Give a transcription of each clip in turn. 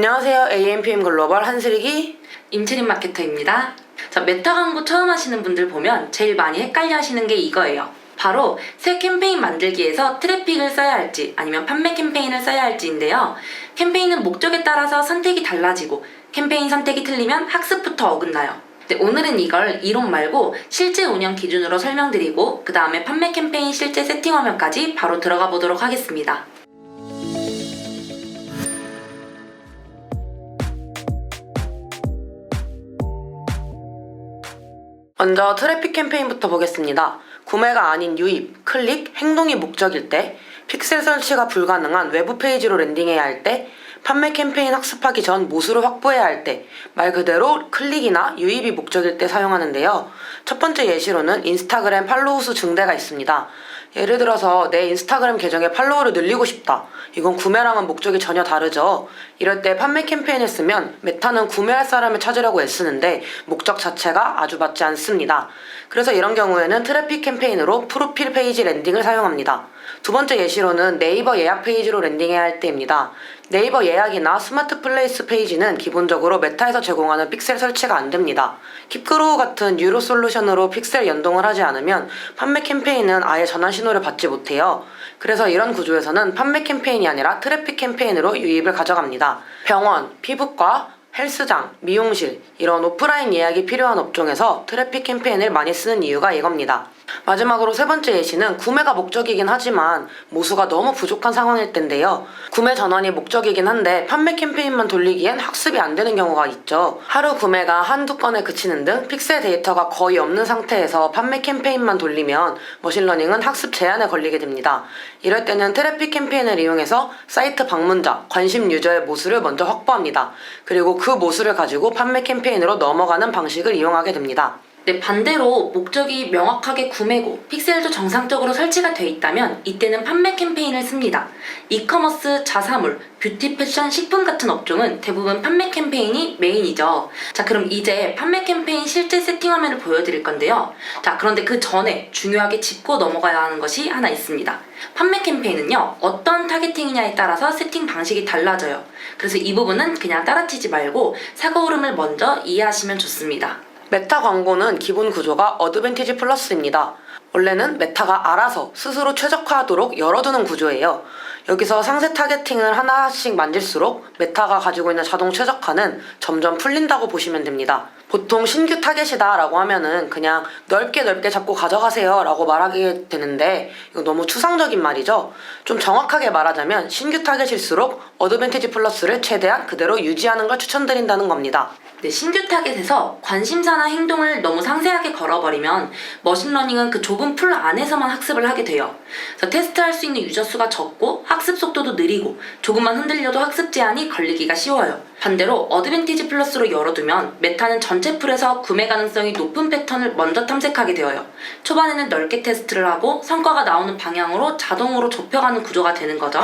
안녕하세요. AMPM 글로벌 한슬기 임채린 마케터입니다. 자, 메타 광고 처음 하시는 분들 보면 제일 많이 헷갈려 하시는 게 이거예요. 바로 새 캠페인 만들기에서 트래픽을 써야 할지 아니면 판매 캠페인을 써야 할지인데요. 캠페인은 목적에 따라서 선택이 달라지고 캠페인 선택이 틀리면 학습부터 어긋나요. 오늘은 이걸 이론 말고 실제 운영 기준으로 설명드리고 그 다음에 판매 캠페인 실제 세팅 화면까지 바로 들어가 보도록 하겠습니다. 먼저 트래픽 캠페인부터 보겠습니다. 구매가 아닌 유입, 클릭, 행동이 목적일 때, 픽셀 설치가 불가능한 외부 페이지로 랜딩해야 할 때, 판매 캠페인 학습하기 전 모수를 확보해야 할 때, 말 그대로 클릭이나 유입이 목적일 때 사용하는데요. 첫 번째 예시로는 인스타그램 팔로우 수 증대가 있습니다. 예를 들어서 내 인스타그램 계정에 팔로워를 늘리고 싶다. 이건 구매랑은 목적이 전혀 다르죠. 이럴 때 판매 캠페인을 쓰면 메타는 구매할 사람을 찾으려고 애쓰는데 목적 자체가 아주 맞지 않습니다. 그래서 이런 경우에는 트래픽 캠페인으로 프로필 페이지 랜딩을 사용합니다. 두 번째 예시로는 네이버 예약 페이지로 랜딩해야 할 때입니다. 네이버 예약이나 스마트 플레이스 페이지는 기본적으로 메타에서 제공하는 픽셀 설치가 안 됩니다. 킵그로우 같은 유로 솔루션으로 픽셀 연동을 하지 않으면 판매 캠페인은 아예 전환 신호를 받지 못해요. 그래서 이런 구조에서는 판매 캠페인이 아니라 트래픽 캠페인으로 유입을 가져갑니다. 병원, 피부과, 헬스장, 미용실 이런 오프라인 예약이 필요한 업종에서 트래픽 캠페인을 많이 쓰는 이유가 이겁니다. 마지막으로 세 번째 예시는 구매가 목적이긴 하지만 모수가 너무 부족한 상황일 텐데요. 구매 전환이 목적이긴 한데 판매 캠페인만 돌리기엔 학습이 안 되는 경우가 있죠. 하루 구매가 한두 건에 그치는 등 픽셀 데이터가 거의 없는 상태에서 판매 캠페인만 돌리면 머신러닝은 학습 제한에 걸리게 됩니다. 이럴 때는 트래픽 캠페인을 이용해서 사이트 방문자, 관심 유저의 모수를 먼저 확보합니다. 그리고 그 모수를 가지고 판매 캠페인으로 넘어가는 방식을 이용하게 됩니다. 반대로 목적이 명확하게 구매고 픽셀도 정상적으로 설치가 돼 있다면 이때는 판매 캠페인을 씁니다. 이커머스, 자사물, 뷰티, 패션, 식품 같은 업종은 대부분 판매 캠페인이 메인이죠. 자, 그럼 이제 판매 캠페인 실제 세팅 화면을 보여드릴 건데요. 자, 그런데 그 전에 중요하게 짚고 넘어가야 하는 것이 하나 있습니다. 판매 캠페인은요, 어떤 타겟팅이냐에 따라서 세팅 방식이 달라져요. 그래서 이 부분은 그냥 따라치지 말고 사고 흐름을 먼저 이해하시면 좋습니다. 메타 광고는 기본 구조가 어드밴티지 플러스입니다. 원래는 메타가 알아서 스스로 최적화하도록 열어두는 구조예요. 여기서 상세 타겟팅을 하나씩 만질수록 메타가 가지고 있는 자동 최적화는 점점 풀린다고 보시면 됩니다. 보통 신규 타겟이다 라고 하면은 그냥 넓게 잡고 가져가세요 라고 말하게 되는데 이거 너무 추상적인 말이죠. 좀 정확하게 말하자면 신규 타겟일수록 어드밴티지 플러스를 최대한 그대로 유지하는 걸 추천드린다는 겁니다. 신규 타겟에서 관심사나 행동을 너무 상세하게 걸어버리면 머신러닝은 그 좁은 풀 안에서만 학습을 하게 돼요. 그래서 테스트할 수 있는 유저 수가 적고 학습 속도도 느리고 조금만 흔들려도 학습 제한이 걸리기가 쉬워요. 반대로 어드밴티지 플러스로 열어두면 메타는 전체 풀에서 구매 가능성이 높은 패턴을 먼저 탐색하게 되어요. 초반에는 넓게 테스트를 하고 성과가 나오는 방향으로 자동으로 좁혀가는 구조가 되는 거죠.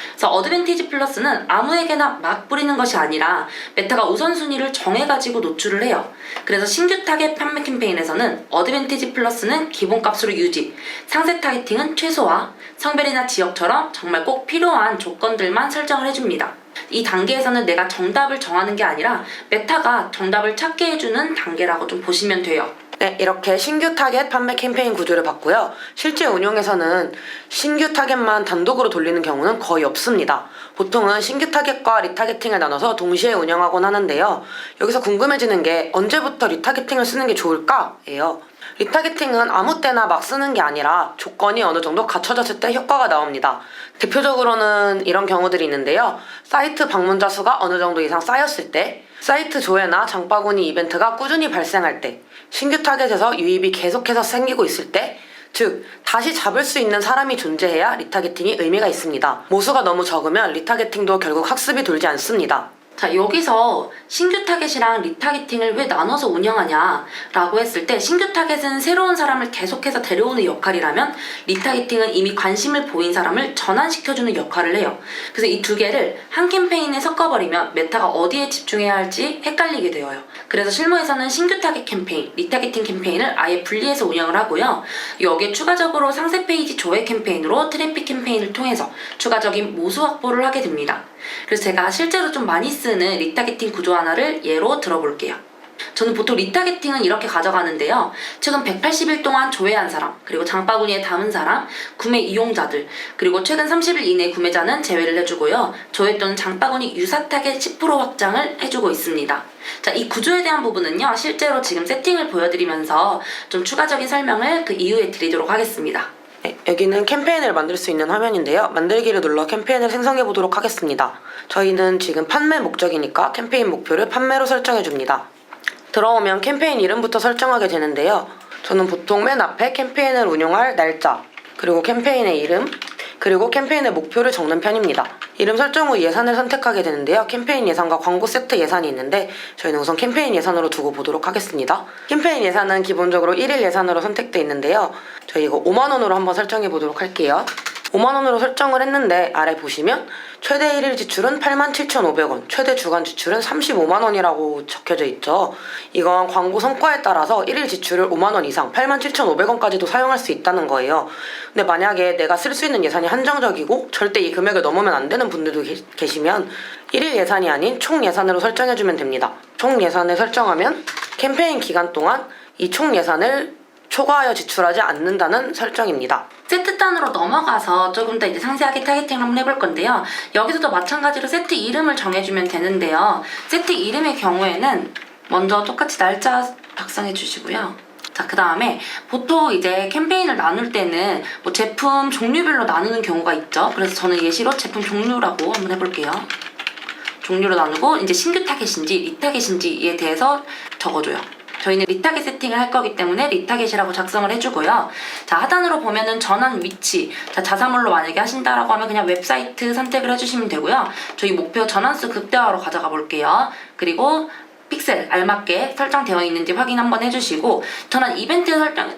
그래서 어드밴티지 플러스는 아무에게나 막 뿌리는 것이 아니라 메타가 우선순위를 정해가지고 노출을 해요. 그래서 신규 타겟 판매 캠페인에서는 어드밴티지 플러스는 기본값으로 유지, 상세 타겟팅은 최소화, 성별이나 지역처럼 정말 꼭 필요한 조건들만 설정을 해줍니다. 이 단계에서는 내가 정답을 정하는 게 아니라 메타가 정답을 찾게 해주는 단계라고 좀 보시면 돼요. 네, 이렇게 신규 타겟 판매 캠페인 구조를 봤고요. 실제 운용에서는 신규 타겟만 단독으로 돌리는 경우는 거의 없습니다. 보통은 신규 타겟과 리타겟팅을 나눠서 동시에 운영하곤 하는데요. 여기서 궁금해지는 게 언제부터 리타겟팅을 쓰는 게 좋을까예요. 리타겟팅은 아무 때나 막 쓰는 게 아니라 조건이 어느 정도 갖춰졌을 때 효과가 나옵니다. 대표적으로는 이런 경우들이 있는데요. 사이트 방문자 수가 어느 정도 이상 쌓였을 때, 사이트 조회나 장바구니 이벤트가 꾸준히 발생할 때, 신규 타겟에서 유입이 계속해서 생기고 있을 때, 즉 다시 잡을 수 있는 사람이 존재해야 리타겟팅이 의미가 있습니다. 모수가 너무 적으면 리타겟팅도 결국 학습이 돌지 않습니다. 자, 여기서 신규 타겟이랑 리타겟팅을 왜 나눠서 운영하냐 라고 했을 때 신규 타겟은 새로운 사람을 계속해서 데려오는 역할이라면 리타겟팅은 이미 관심을 보인 사람을 전환시켜주는 역할을 해요. 그래서 이 두 개를 한 캠페인에 섞어버리면 메타가 어디에 집중해야 할지 헷갈리게 되어요. 그래서 실무에서는 신규 타겟 캠페인, 리타겟팅 캠페인을 아예 분리해서 운영을 하고요. 여기에 추가적으로 상세 페이지 조회 캠페인으로 트래픽 캠페인을 통해서 추가적인 모수 확보를 하게 됩니다. 그래서 제가 실제로 좀 많이 쓰는 리타게팅 구조 하나를 예로 들어볼게요. 저는 보통 리타게팅은 이렇게 가져가는데요. 최근 180일 동안 조회한 사람, 그리고 장바구니에 담은 사람, 구매 이용자들, 그리고 최근 30일 이내 구매자는 제외를 해주고요. 조회 또는 장바구니 유사 타겟 10% 확장을 해주고 있습니다. 자, 이 구조에 대한 부분은요. 실제로 지금 세팅을 보여드리면서 좀 추가적인 설명을 그 이후에 드리도록 하겠습니다. 네, 여기는 캠페인을 만들 수 있는 화면인데요. 만들기를 눌러 캠페인을 생성해 보도록 하겠습니다. 저희는 지금 판매 목적이니까 캠페인 목표를 판매로 설정해 줍니다. 들어오면 캠페인 이름부터 설정하게 되는데요. 저는 보통 맨 앞에 캠페인을 운용할 날짜, 그리고 캠페인의 이름, 그리고 캠페인의 목표를 적는 편입니다. 이름 설정 후 예산을 선택하게 되는데요. 캠페인 예산과 광고 세트 예산이 있는데 저희는 우선 캠페인 예산으로 두고 보도록 하겠습니다. 캠페인 예산은 기본적으로 1일 예산으로 선택되어 있는데요. 저희 이거 5만원으로 한번 설정해 보도록 할게요. 5만원으로 설정을 했는데 아래 보시면 최대 1일 지출은 87,500원, 최대 주간 지출은 35만원이라고 적혀져 있죠. 이건 광고 성과에 따라서 1일 지출을 5만원 이상, 87,500원까지도 사용할 수 있다는 거예요. 근데 만약에 내가 쓸 수 있는 예산이 한정적이고 절대 이 금액을 넘으면 안 되는 분들도 계시면 1일 예산이 아닌 총 예산으로 설정해주면 됩니다. 총 예산을 설정하면 캠페인 기간 동안 이 총 예산을 초과하여 지출하지 않는다는 설정입니다. 세트 단으로 넘어가서 조금 더 이제 상세하게 타겟팅을 한번 해볼 건데요. 여기서도 마찬가지로 세트 이름을 정해주면 되는데요. 세트 이름의 경우에는 먼저 똑같이 날짜 작성해 주시고요. 자, 그 다음에 보통 이제 캠페인을 나눌 때는 뭐 제품 종류별로 나누는 경우가 있죠. 그래서 저는 예시로 제품 종류라고 한번 해볼게요. 종류로 나누고 이제 신규 타겟인지 리타겟인지에 대해서 적어줘요. 저희는 리타겟 세팅을 할 거기 때문에 리타겟이라고 작성을 해주고요. 자, 하단으로 보면은 전환 위치. 자, 자사몰로 만약에 하신다라고 하면 그냥 웹사이트 선택을 해주시면 되고요. 저희 목표 전환수 극대화로 가져가 볼게요. 그리고 픽셀 알맞게 설정되어 있는지 확인 한번 해주시고 전환 이벤트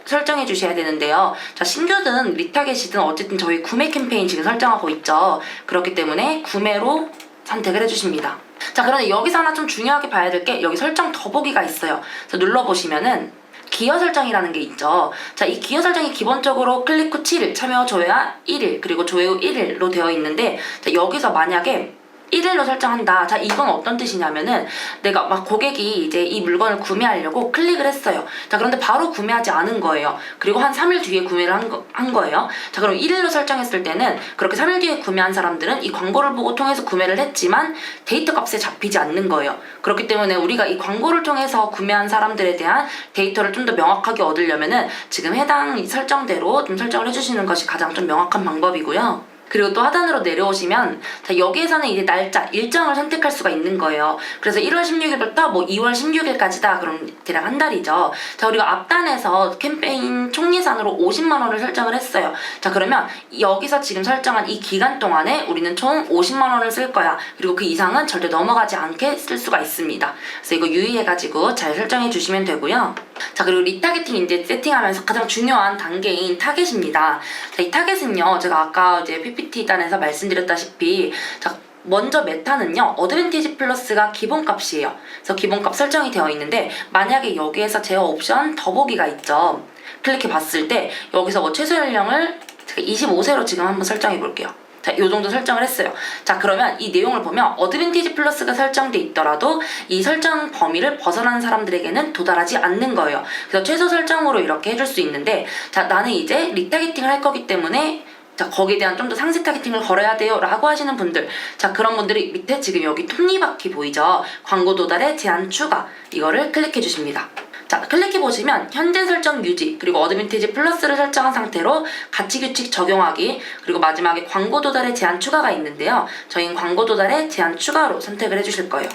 설정해 주셔야 되는데요. 자, 신규든 리타겟이든 어쨌든 저희 구매 캠페인 지금 설정하고 있죠. 그렇기 때문에 구매로 선택을 해주십니다. 자, 그런데 여기서 하나 좀 중요하게 봐야 될 게 여기 설정 더보기가 있어요. 그래서 눌러보시면은 기여 설정이라는 게 있죠. 자, 이 기여 설정이 기본적으로 클릭 후 7일, 참여 조회와 1일, 그리고 조회 후 1일로 되어 있는데 자, 여기서 만약에 1일로 설정한다. 자, 이건 어떤 뜻이냐면은 내가 막 고객이 이제 이 물건을 구매하려고 클릭을 했어요. 자, 그런데 바로 구매하지 않은 거예요. 그리고 한 3일 뒤에 구매를 한 거예요. 자, 그럼 1일로 설정했을 때는 그렇게 3일 뒤에 구매한 사람들은 이 광고를 보고 통해서 구매를 했지만 데이터 값에 잡히지 않는 거예요. 그렇기 때문에 우리가 이 광고를 통해서 구매한 사람들에 대한 데이터를 좀 더 명확하게 얻으려면은 지금 해당 설정대로 좀 설정을 해주시는 것이 가장 좀 명확한 방법이고요. 그리고 또 하단으로 내려오시면 자, 여기에서는 이제 날짜, 일정을 선택할 수가 있는 거예요. 그래서 1월 16일부터 뭐 2월 16일까지다. 그럼 대략 한 달이죠. 자, 우리가 앞단에서 캠페인 총 예산으로 50만 원을 설정을 했어요. 자, 그러면 여기서 지금 설정한 이 기간 동안에 우리는 총 50만 원을 쓸 거야. 그리고 그 이상은 절대 넘어가지 않게 쓸 수가 있습니다. 그래서 이거 유의해가지고 잘 설정해 주시면 되고요. 자, 그리고 리타겟팅 이제 세팅하면서 가장 중요한 단계인 타겟입니다. 자, 이 타겟은요, 제가 아까 이제 PPT 단에서 말씀드렸다시피, 자, 먼저 메타는요, 어드밴티지 플러스가 기본값이에요. 그래서 기본값 설정이 되어 있는데, 만약에 여기에서 제어 옵션 더보기가 있죠. 클릭해 봤을 때, 여기서 뭐 최소 연령을 제가 25세로 지금 한번 설정해 볼게요. 자, 요 정도 설정을 했어요. 자, 그러면 이 내용을 보면 어드밴티지 플러스가 설정돼 있더라도 이 설정 범위를 벗어나는 사람들에게는 도달하지 않는 거예요. 그래서 최소 설정으로 이렇게 해줄 수 있는데, 자, 나는 이제 리타겟팅을 할 거기 때문에 자, 거기에 대한 좀 더 상세 타겟팅을 걸어야 돼요 라고 하시는 분들, 자, 그런 분들이 밑에 지금 여기 톱니바퀴 보이죠? 광고 도달에 제한 추가, 이거를 클릭해 주십니다. 자, 클릭해 보시면 현재 설정 유지, 그리고 어드밴티지 플러스를 설정한 상태로 가치 규칙 적용하기, 그리고 마지막에 광고 도달에 제한 추가가 있는데요. 저희는 광고 도달에 제한 추가로 선택을 해주실 거예요.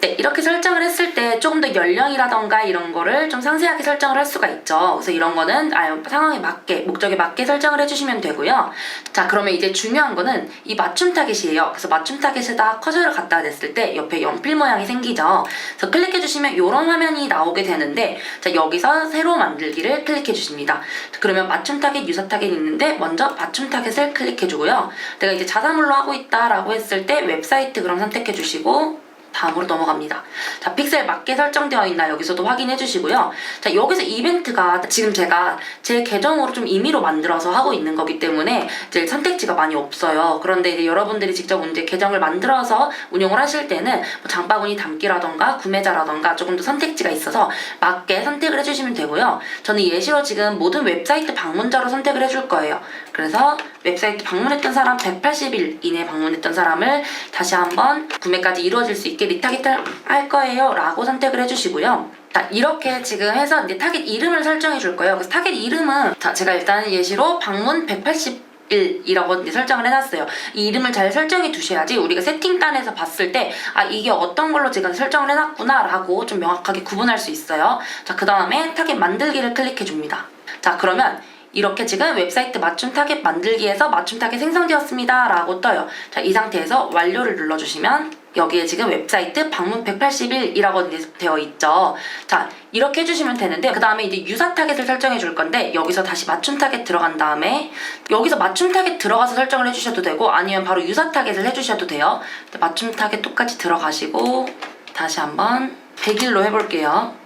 네, 이렇게 설정을 했을 때 조금 더 연령이라던가 이런 거를 좀 상세하게 설정을 할 수가 있죠. 그래서 이런 거는 상황에 맞게, 목적에 맞게 설정을 해주시면 되고요. 자, 그러면 이제 중요한 거는 이 맞춤 타겟이에요. 그래서 맞춤 타겟에다 커서를 갖다 댔을 때 옆에 연필 모양이 생기죠. 그래서 클릭해주시면 이런 화면이 나오게 되는데, 자, 여기서 새로 만들기를 클릭해주십니다. 그러면 맞춤 타겟, 유사 타겟 있는데 먼저 맞춤 타겟을 클릭해주고요. 내가 이제 자사몰로 하고 있다라고 했을 때 웹사이트 그럼 선택해주시고, 다음으로 넘어갑니다. 자, 픽셀 맞게 설정되어 있나 여기서도 확인해 주시고요. 자, 여기서 이벤트가 지금 제가 제 계정으로 좀 임의로 만들어서 하고 있는 거기 때문에 이제 선택지가 많이 없어요. 그런데 이제 여러분들이 직접 이제 계정을 만들어서 운영을 하실 때는 뭐 장바구니 담기라던가 구매자라던가 조금 더 선택지가 있어서 맞게 선택을 해주시면 되고요. 저는 예시로 지금 모든 웹사이트 방문자로 선택을 해줄 거예요. 그래서 웹사이트 방문했던 사람 180일 이내 방문했던 사람을 다시 한번 구매까지 이루어질 수 있게 리타겟을 할 거예요 라고 선택을 해주시고요. 자, 이렇게 지금 해서 이제 타겟 이름을 설정해 줄 거예요. 그래서 타겟 이름은 자, 제가 일단 예시로 방문 180일이라고 이제 설정을 해놨어요. 이 이름을 잘 설정해 두셔야지 우리가 세팅단에서 봤을 때 아, 이게 어떤 걸로 제가 설정을 해놨구나 라고 좀 명확하게 구분할 수 있어요. 자, 그 다음에 타겟 만들기를 클릭해 줍니다. 자, 그러면 이렇게 지금 웹사이트 맞춤 타겟 만들기에서 맞춤 타겟 생성되었습니다 라고 떠요. 자, 이 상태에서 완료를 눌러주시면 여기에 지금 웹사이트 방문 180일이라고 되어 있죠. 자, 이렇게 해주시면 되는데 그 다음에 이제 유사 타겟을 설정해 줄 건데 여기서 다시 맞춤 타겟 들어간 다음에 여기서 맞춤 타겟 들어가서 설정을 해주셔도 되고 아니면 바로 유사 타겟을 해주셔도 돼요. 맞춤 타겟 똑같이 들어가시고 다시 한번 100일로 해볼게요.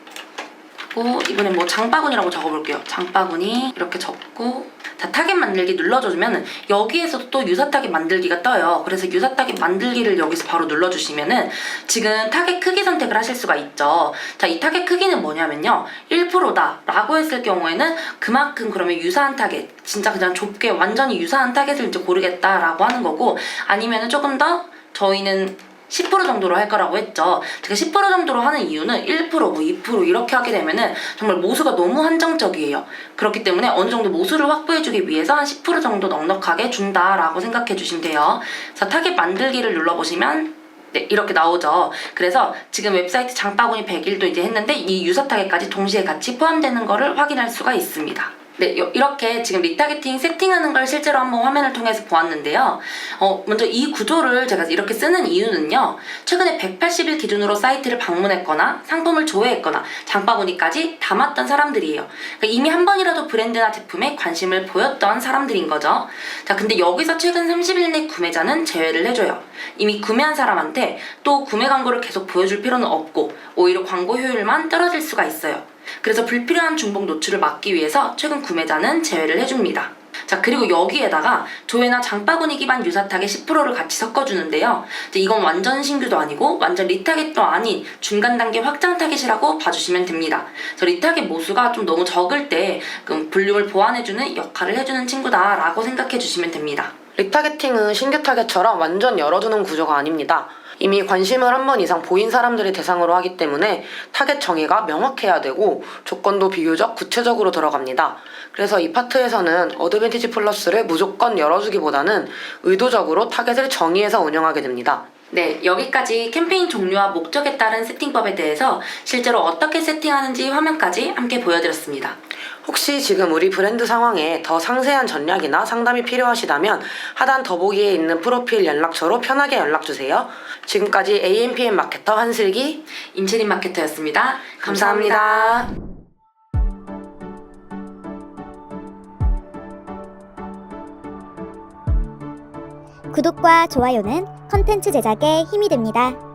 이번엔 뭐 장바구니라고 적어볼게요. 장바구니 이렇게 적고 자, 타겟 만들기 눌러주면 여기에서도 또 유사 타겟 만들기가 떠요. 그래서 유사 타겟 만들기를 여기서 바로 눌러주시면은 지금 타겟 크기 선택을 하실 수가 있죠. 자, 이 타겟 크기는 뭐냐면요 1%다 라고 했을 경우에는 그만큼 그러면 유사한 타겟 진짜 그냥 좁게 완전히 유사한 타겟을 이제 고르겠다라고 하는 거고 아니면은 조금 더 저희는 10% 정도로 할 거라고 했죠. 제가 10% 정도로 하는 이유는 1%, 뭐 2% 이렇게 하게 되면은 정말 모수가 너무 한정적이에요. 그렇기 때문에 어느 정도 모수를 확보해주기 위해서 한 10% 정도 넉넉하게 준다라고 생각해 주시면 돼요. 그래서 타겟 만들기를 눌러보시면 네, 이렇게 나오죠. 그래서 지금 웹사이트 장바구니 100일도 이제 했는데 이 유사 타겟까지 동시에 같이 포함되는 거를 확인할 수가 있습니다. 네, 이렇게 지금 리타겟팅 세팅하는 걸 실제로 한번 화면을 통해서 보았는데요. 먼저 이 구조를 제가 이렇게 쓰는 이유는요. 최근에 180일 기준으로 사이트를 방문했거나 상품을 조회했거나 장바구니까지 담았던 사람들이에요. 그러니까 이미 한 번이라도 브랜드나 제품에 관심을 보였던 사람들인 거죠. 자, 근데 여기서 최근 30일 내 구매자는 제외를 해줘요. 이미 구매한 사람한테 또 구매 광고를 계속 보여줄 필요는 없고 오히려 광고 효율만 떨어질 수가 있어요. 그래서 불필요한 중복 노출을 막기 위해서 최근 구매자는 제외를 해줍니다. 자, 그리고 여기에다가 조회나 장바구니 기반 유사 타겟 10%를 같이 섞어주는데요. 이건 완전 신규도 아니고 완전 리타겟도 아닌 중간 단계 확장 타겟이라고 봐주시면 됩니다. 그래서 리타겟 모수가 좀 너무 적을 때 볼륨을 보완해주는 역할을 해주는 친구다라고 생각해 주시면 됩니다. 리타겟팅은 신규 타겟처럼 완전 열어두는 구조가 아닙니다. 이미 관심을 한 번 이상 보인 사람들을 대상으로 하기 때문에 타겟 정의가 명확해야 되고 조건도 비교적 구체적으로 들어갑니다. 그래서 이 파트에서는 어드밴티지 플러스를 무조건 열어주기보다는 의도적으로 타겟을 정의해서 운영하게 됩니다. 네, 여기까지 캠페인 종류와 목적에 따른 세팅법에 대해서 실제로 어떻게 세팅하는지 화면까지 함께 보여드렸습니다. 혹시 지금 우리 브랜드 상황에 더 상세한 전략이나 상담이 필요하시다면 하단 더보기에 있는 프로필 연락처로 편하게 연락주세요. 지금까지 AMPM 마케터 한슬기, 임채린 마케터였습니다. 감사합니다. 구독과 좋아요는 컨텐츠 제작에 힘이 됩니다.